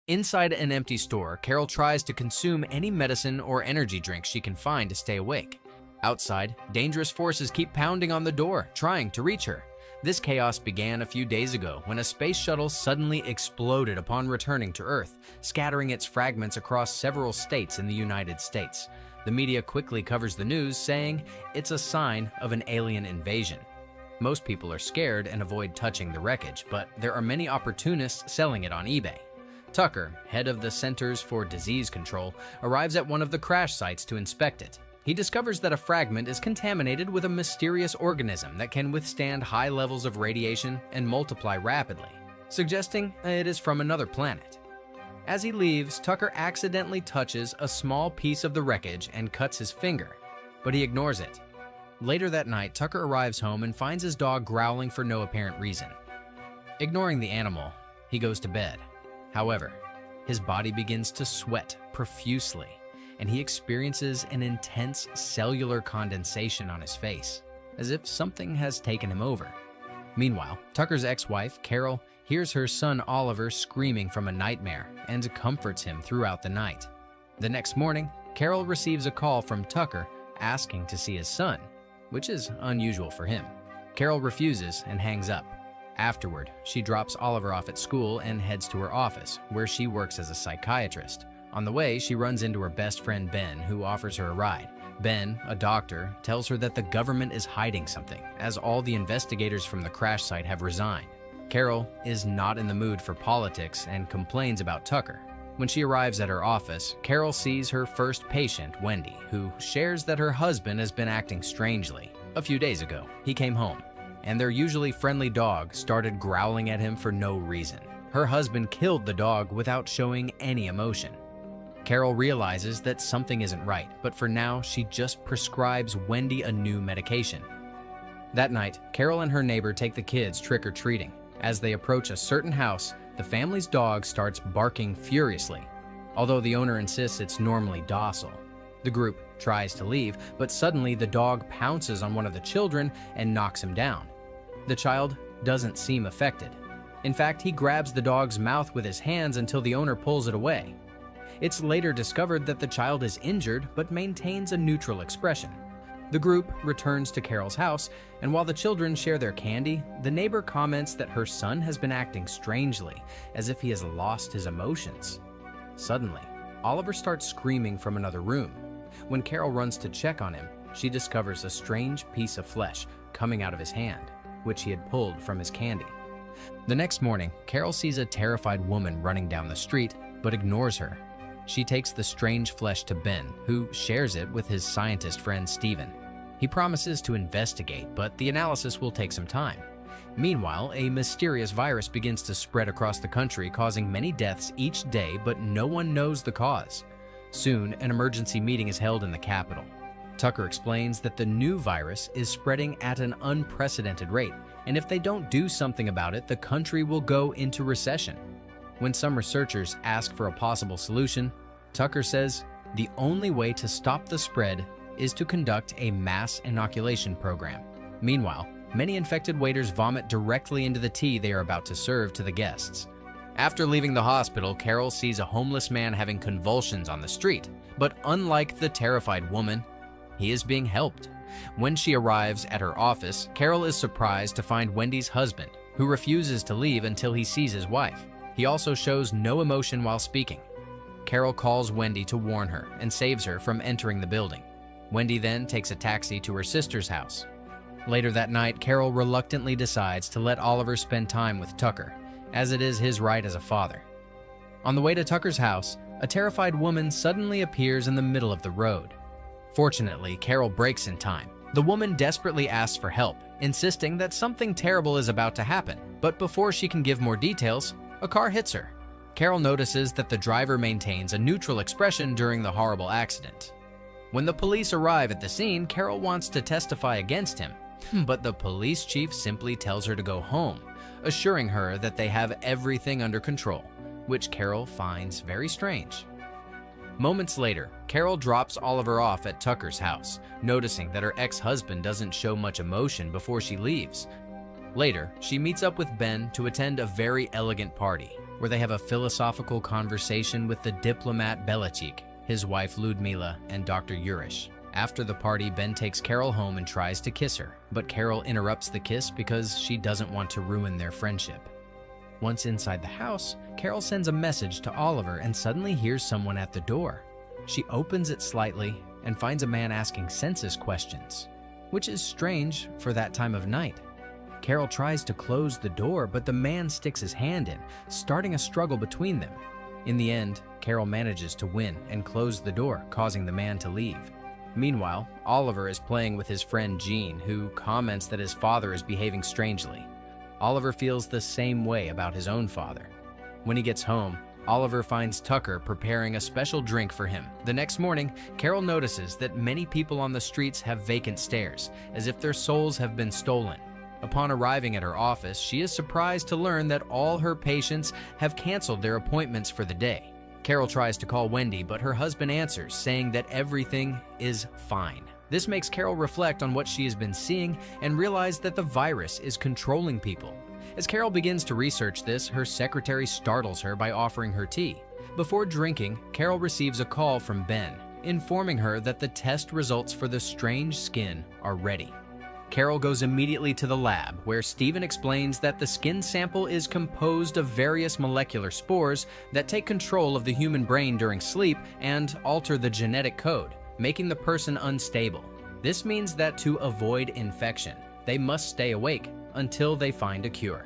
Inside an empty store, Carol tries to consume any medicine or energy drink she can find to stay awake. Outside, dangerous forces keep pounding on the door, trying to reach her. This chaos began a few days ago when a space shuttle suddenly exploded upon returning to Earth, scattering its fragments across several states in the United States. The media quickly covers the news, saying it's a sign of an alien invasion. Most people are scared and avoid touching the wreckage, but there are many opportunists selling it on eBay. Tucker, head of the Centers for Disease Control, arrives at one of the crash sites to inspect it. He discovers that a fragment is contaminated with a mysterious organism that can withstand high levels of radiation and multiply rapidly, suggesting it is from another planet. As he leaves, Tucker accidentally touches a small piece of the wreckage and cuts his finger, but he ignores it. Later that night, Tucker arrives home and finds his dog growling for no apparent reason. Ignoring the animal, he goes to bed. However, his body begins to sweat profusely, and he experiences an intense cellular condensation on his face, as if something has taken him over. Meanwhile, Tucker's ex-wife, Carol, hears her son Oliver screaming from a nightmare and comforts him throughout the night. The next morning, Carol receives a call from Tucker asking to see his son, which is unusual for him. Carol refuses and hangs up. Afterward, she drops Oliver off at school and heads to her office, where she works as a psychiatrist. On the way, she runs into her best friend Ben, who offers her a ride. Ben, a doctor, tells her that the government is hiding something, as all the investigators from the crash site have resigned. Carol is not in the mood for politics and complains about Tucker. When she arrives at her office, Carol sees her first patient, Wendy, who shares that her husband has been acting strangely. A few days ago, he came home, and their usually friendly dog started growling at him for no reason. Her husband killed the dog without showing any emotion. Carol realizes that something isn't right, but for now, she just prescribes Wendy a new medication. That night, Carol and her neighbor take the kids trick-or-treating. As they approach a certain house, the family's dog starts barking furiously, although the owner insists it's normally docile. The group tries to leave, but suddenly the dog pounces on one of the children and knocks him down. The child doesn't seem affected. In fact, he grabs the dog's mouth with his hands until the owner pulls it away. It's later discovered that the child is injured but maintains a neutral expression. The group returns to Carol's house, and while the children share their candy, the neighbor comments that her son has been acting strangely, as if he has lost his emotions. Suddenly, Oliver starts screaming from another room. When Carol runs to check on him, she discovers a strange piece of flesh coming out of his hand, which he had pulled from his candy. The next morning, Carol sees a terrified woman running down the street, but ignores her. She takes the strange flesh to Ben, who shares it with his scientist friend Steven. He promises to investigate, but the analysis will take some time. Meanwhile, a mysterious virus begins to spread across the country, causing many deaths each day, but no one knows the cause. Soon, an emergency meeting is held in the Capitol. Tucker explains that the new virus is spreading at an unprecedented rate, and if they don't do something about it, the country will go into recession. When some researchers ask for a possible solution, Tucker says the only way to stop the spread is to conduct a mass inoculation program. Meanwhile, many infected waiters vomit directly into the tea they are about to serve to the guests. After leaving the hospital, Carol sees a homeless man having convulsions on the street, but unlike the terrified woman, he is being helped. When she arrives at her office, Carol is surprised to find Wendy's husband, who refuses to leave until he sees his wife. He also shows no emotion while speaking. Carol calls Wendy to warn her and saves her from entering the building. Wendy then takes a taxi to her sister's house. Later that night, Carol reluctantly decides to let Oliver spend time with Tucker, as it is his right as a father. On the way to Tucker's house, a terrified woman suddenly appears in the middle of the road. Fortunately, Carol brakes in time. The woman desperately asks for help, insisting that something terrible is about to happen, but before she can give more details, a car hits her. Carol notices that the driver maintains a neutral expression during the horrible accident. When the police arrive at the scene, Carol wants to testify against him, but the police chief simply tells her to go home, assuring her that they have everything under control, which Carol finds very strange. Moments later, Carol drops Oliver off at Tucker's house, noticing that her ex-husband doesn't show much emotion before she leaves. Later, she meets up with Ben to attend a very elegant party. where they have a philosophical conversation with the diplomat Belichick, his wife Ludmila, and Dr. Urish. After the party, Ben takes Carol home and tries to kiss her, but Carol interrupts the kiss because she doesn't want to ruin their friendship. Once inside the house, Carol sends a message to Oliver and suddenly hears someone at the door. She opens it slightly and finds a man asking census questions, which is strange for that time of night. Carol tries to close the door, but the man sticks his hand in, starting a struggle between them. In the end, Carol manages to win and close the door, causing the man to leave. Meanwhile, Oliver is playing with his friend Gene, who comments that his father is behaving strangely. Oliver feels the same way about his own father. When he gets home, Oliver finds Tucker preparing a special drink for him. The next morning, Carol notices that many people on the streets have vacant stares, as if their souls have been stolen. Upon arriving at her office, she is surprised to learn that all her patients have canceled their appointments for the day. Carol tries to call Wendy, but her husband answers, saying that everything is fine. This makes Carol reflect on what she has been seeing and realize that the virus is controlling people. As Carol begins to research this, her secretary startles her by offering her tea. Before drinking, Carol receives a call from Ben, informing her that the test results for the strange skin are ready. Carol goes immediately to the lab, where Stephen explains that the skin sample is composed of various molecular spores that take control of the human brain during sleep and alter the genetic code, making the person unstable. This means that to avoid infection, they must stay awake until they find a cure.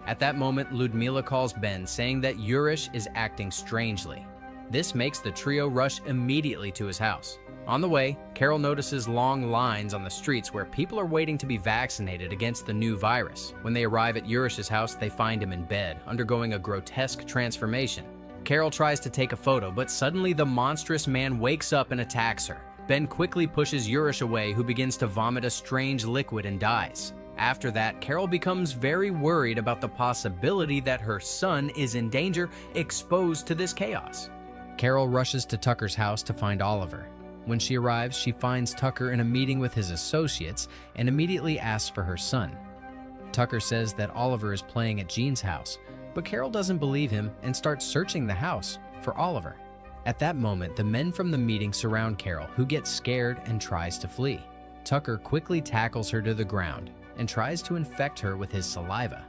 At that moment, Ludmila calls Ben, saying that Urish is acting strangely. This makes the trio rush immediately to his house. On the way, Carol notices long lines on the streets where people are waiting to be vaccinated against the new virus. When they arrive at Urish's house, they find him in bed, undergoing a grotesque transformation. Carol tries to take a photo, but suddenly the monstrous man wakes up and attacks her. Ben quickly pushes Urish away, who begins to vomit a strange liquid and dies. After that, Carol becomes very worried about the possibility that her son is in danger, exposed to this chaos. Carol rushes to Tucker's house to find Oliver. When she arrives, she finds Tucker in a meeting with his associates and immediately asks for her son. Tucker says that Oliver is playing at Jean's house, but Carol doesn't believe him and starts searching the house for Oliver. At that moment, the men from the meeting surround Carol, who gets scared and tries to flee. Tucker quickly tackles her to the ground and tries to infect her with his saliva.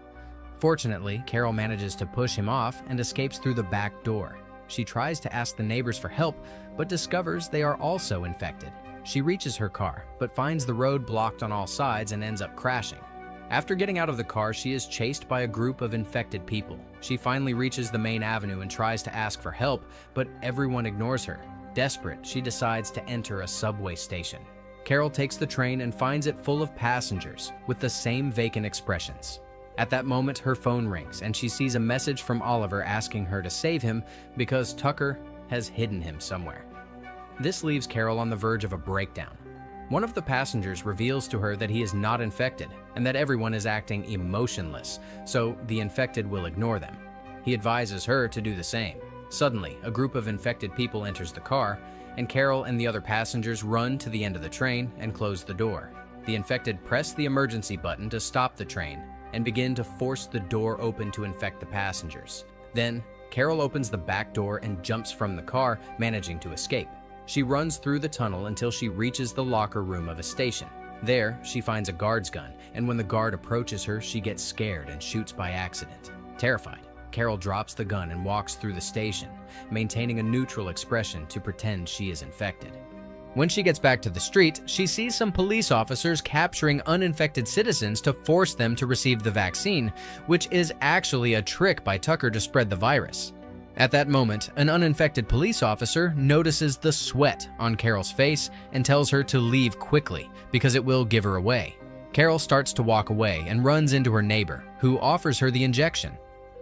Fortunately, Carol manages to push him off and escapes through the back door. She tries to ask the neighbors for help, but discovers they are also infected. She reaches her car, but finds the road blocked on all sides and ends up crashing. After getting out of the car, she is chased by a group of infected people. She finally reaches the main avenue and tries to ask for help, but everyone ignores her. Desperate, she decides to enter a subway station. Carol takes the train and finds it full of passengers with the same vacant expressions. At that moment, her phone rings and she sees a message from Oliver asking her to save him because Tucker has hidden him somewhere. This leaves Carol on the verge of a breakdown. One of the passengers reveals to her that he is not infected and that everyone is acting emotionless, so the infected will ignore them. He advises her to do the same. Suddenly, a group of infected people enters the car, and Carol and the other passengers run to the end of the train and close the door. The infected press the emergency button to stop the train and begin to force the door open to infect the passengers. Then, Carol opens the back door and jumps from the car, managing to escape. She runs through the tunnel until she reaches the locker room of a station. There, she finds a guard's gun, and when the guard approaches her, she gets scared and shoots by accident. Terrified, Carol drops the gun and walks through the station, maintaining a neutral expression to pretend she is infected. When she gets back to the street, she sees some police officers capturing uninfected citizens to force them to receive the vaccine, which is actually a trick by Tucker to spread the virus. At that moment, an uninfected police officer notices the sweat on Carol's face and tells her to leave quickly because it will give her away. Carol starts to walk away and runs into her neighbor, who offers her the injection.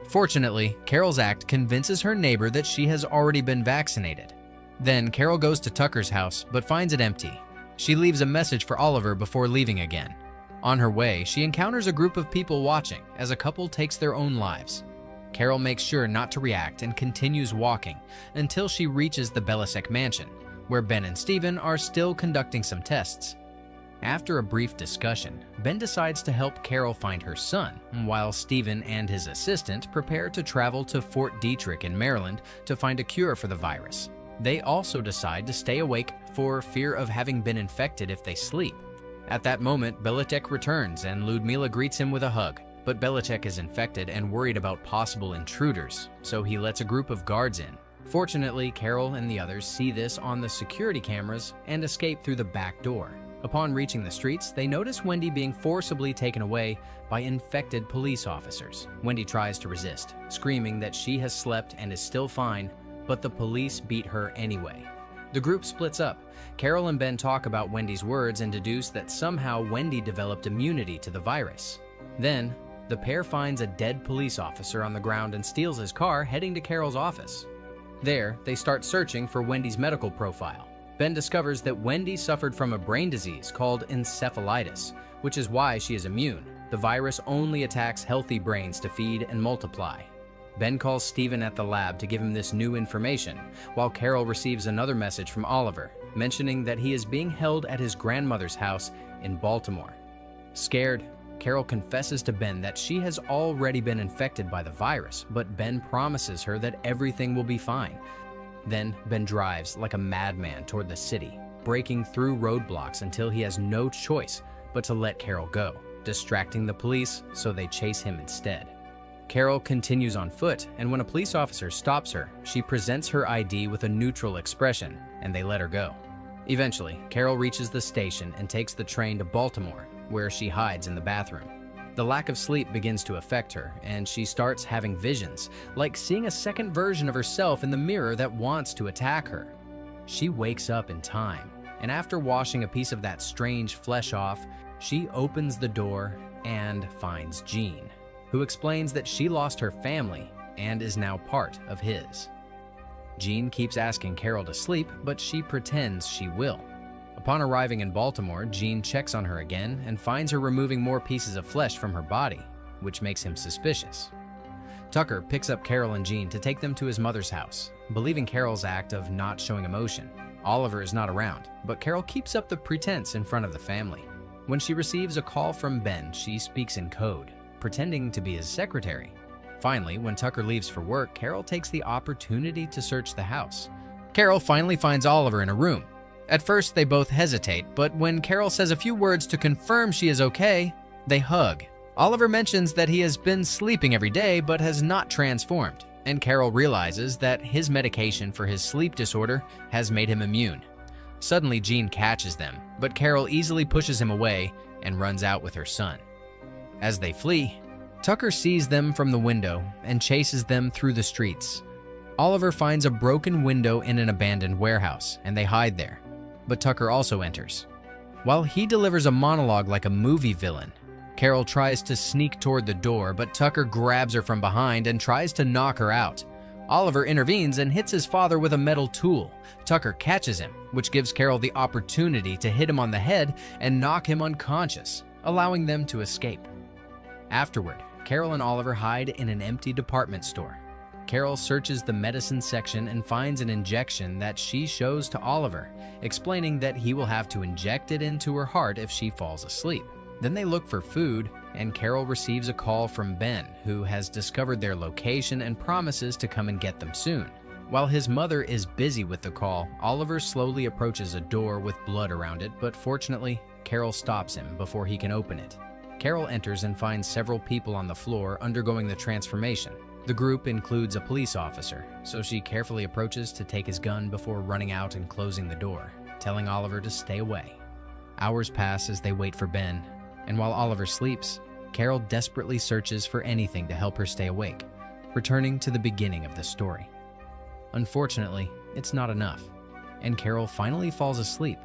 Fortunately, Carol's act convinces her neighbor that she has already been vaccinated. Then Carol goes to Tucker's house but finds it empty. She leaves a message for Oliver before leaving again. On her way, she encounters a group of people watching as a couple takes their own lives. Carol makes sure not to react and continues walking until she reaches the Belisek mansion, where Ben and Stephen are still conducting some tests. After a brief discussion, Ben decides to help Carol find her son, while Stephen and his assistant prepare to travel to Fort Detrick in Maryland to find a cure for the virus. They also decide to stay awake for fear of having been infected if they sleep. At that moment, Belichick returns and Ludmila greets him with a hug. But Belichick is infected and worried about possible intruders, so he lets a group of guards in. Fortunately, Carol and the others see this on the security cameras and escape through the back door. Upon reaching the streets, they notice Wendy being forcibly taken away by infected police officers. Wendy tries to resist, screaming that she has slept and is still fine, but the police beat her anyway. The group splits up. Carol and Ben talk about Wendy's words and deduce that somehow Wendy developed immunity to the virus. Then, the pair finds a dead police officer on the ground and steals his car, heading to Carol's office. There, they start searching for Wendy's medical profile. Ben discovers that Wendy suffered from a brain disease called encephalitis, which is why she is immune. The virus only attacks healthy brains to feed and multiply. Ben calls Stephen at the lab to give him this new information, while Carol receives another message from Oliver, mentioning that he is being held at his grandmother's house in Baltimore. Scared, Carol confesses to Ben that she has already been infected by the virus, but Ben promises her that everything will be fine. Then, Ben drives like a madman toward the city, breaking through roadblocks until he has no choice but to let Carol go, distracting the police so they chase him instead. Carol continues on foot, and when a police officer stops her, she presents her ID with a neutral expression, and they let her go. Eventually, Carol reaches the station and takes the train to Baltimore, where she hides in the bathroom. The lack of sleep begins to affect her, and she starts having visions, like seeing a second version of herself in the mirror that wants to attack her. She wakes up in time, and after washing a piece of that strange flesh off, she opens the door and finds Jean, who explains that she lost her family and is now part of his. Jean keeps asking Carol to sleep, but she pretends she will. Upon arriving in Baltimore, Jean checks on her again and finds her removing more pieces of flesh from her body, which makes him suspicious. Tucker picks up Carol and Jean to take them to his mother's house, believing Carol's act of not showing emotion. Oliver is not around, but Carol keeps up the pretense in front of the family. When she receives a call from Ben, she speaks in code, pretending to be his secretary. Finally, when Tucker leaves for work, Carol takes the opportunity to search the house. Carol finally finds Oliver in a room. At first, they both hesitate, but when Carol says a few words to confirm she is okay, they hug. Oliver mentions that he has been sleeping every day but has not transformed, and Carol realizes that his medication for his sleep disorder has made him immune. Suddenly, Jean catches them, but Carol easily pushes him away and runs out with her son. As they flee, Tucker sees them from the window and chases them through the streets. Oliver finds a broken window in an abandoned warehouse, and they hide there. But Tucker also enters. While he delivers a monologue like a movie villain, Carol tries to sneak toward the door, but Tucker grabs her from behind and tries to knock her out. Oliver intervenes and hits his father with a metal tool. Tucker catches him, which gives Carol the opportunity to hit him on the head and knock him unconscious, allowing them to escape. Afterward, Carol and Oliver hide in an empty department store. Carol searches the medicine section and finds an injection that she shows to Oliver, explaining that he will have to inject it into her heart if she falls asleep. Then they look for food, and Carol receives a call from Ben, who has discovered their location and promises to come and get them soon. While his mother is busy with the call, Oliver slowly approaches a door with blood around it, but fortunately, Carol stops him before he can open it. Carol enters and finds several people on the floor undergoing the transformation. The group includes a police officer, so she carefully approaches to take his gun before running out and closing the door, telling Oliver to stay away. Hours pass as they wait for Ben, and while Oliver sleeps, Carol desperately searches for anything to help her stay awake, returning to the beginning of the story. Unfortunately, it's not enough, and Carol finally falls asleep.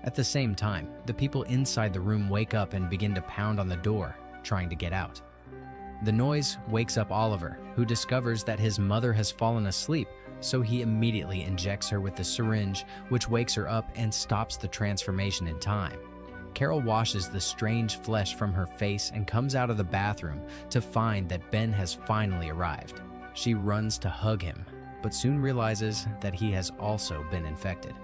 At the same time, the people inside the room wake up and begin to pound on the door, trying to get out. The noise wakes up Oliver, who discovers that his mother has fallen asleep, so he immediately injects her with the syringe, which wakes her up and stops the transformation in time. Carol washes the strange flesh from her face and comes out of the bathroom to find that Ben has finally arrived. She runs to hug him, but soon realizes that he has also been infected.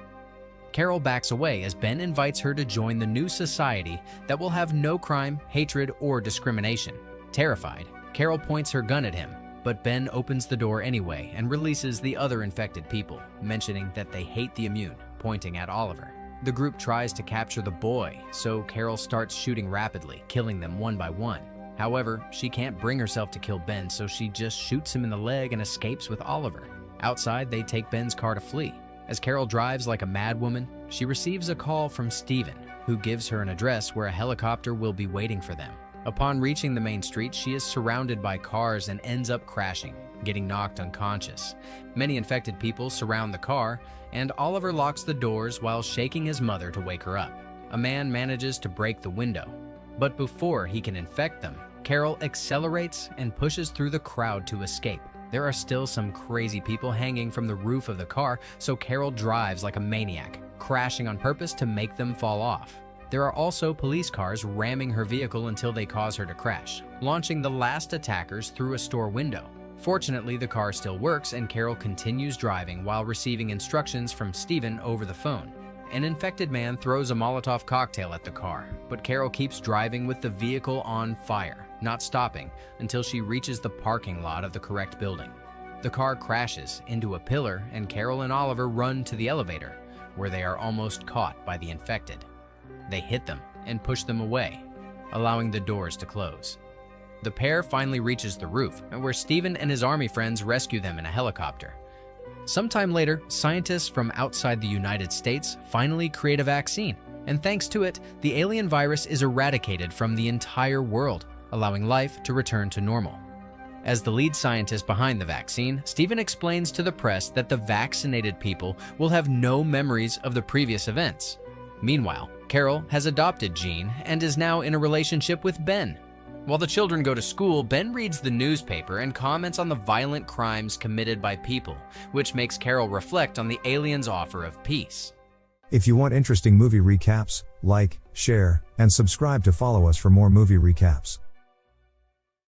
Carol backs away as Ben invites her to join the new society that will have no crime, hatred, or discrimination. Terrified, Carol points her gun at him, but Ben opens the door anyway and releases the other infected people, mentioning that they hate the immune, pointing at Oliver. The group tries to capture the boy, so Carol starts shooting rapidly, killing them one by one. However, she can't bring herself to kill Ben, so she just shoots him in the leg and escapes with Oliver. Outside, they take Ben's car to flee. As Carol drives like a madwoman, she receives a call from Steven, who gives her an address where a helicopter will be waiting for them. Upon reaching the main street, she is surrounded by cars and ends up crashing, getting knocked unconscious. Many infected people surround the car, and Oliver locks the doors while shaking his mother to wake her up. A man manages to break the window, but before he can infect them, Carol accelerates and pushes through the crowd to escape. There are still some crazy people hanging from the roof of the car, so Carol drives like a maniac, crashing on purpose to make them fall off. There are also police cars ramming her vehicle until they cause her to crash, launching the last attackers through a store window. Fortunately, the car still works and Carol continues driving while receiving instructions from Steven over the phone. An infected man throws a Molotov cocktail at the car, but Carol keeps driving with the vehicle on fire, not stopping until she reaches the parking lot of the correct building. The car crashes into a pillar and Carol and Oliver run to the elevator, where they are almost caught by the infected. They hit them and push them away, allowing the doors to close. The pair finally reaches the roof, where Steven and his army friends rescue them in a helicopter. Sometime later, scientists from outside the United States finally create a vaccine, and thanks to it, the alien virus is eradicated from the entire world, allowing life to return to normal. As the lead scientist behind the vaccine, Steven explains to the press that the vaccinated people will have no memories of the previous events. Meanwhile, Carol has adopted Jean and is now in a relationship with Ben. While the children go to school, Ben reads the newspaper and comments on the violent crimes committed by people, which makes Carol reflect on the aliens' offer of peace. If you want interesting movie recaps, like, share, and subscribe to follow us for more movie recaps.